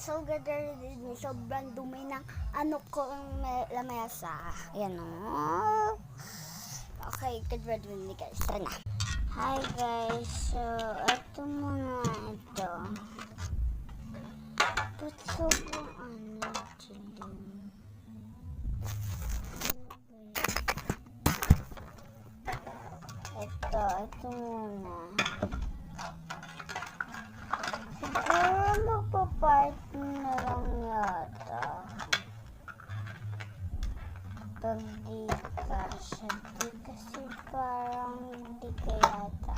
so gather din sobrang dumi ng ano ko ang lamesa. Ayan o. Okay, get ready with me guys. Tara na. Hi guys, so ito muna ito. Ba't sobrang ano chilling? Ito muna. Siguro magpapart na lang yata. Pag di kasi parang hindi ka yata.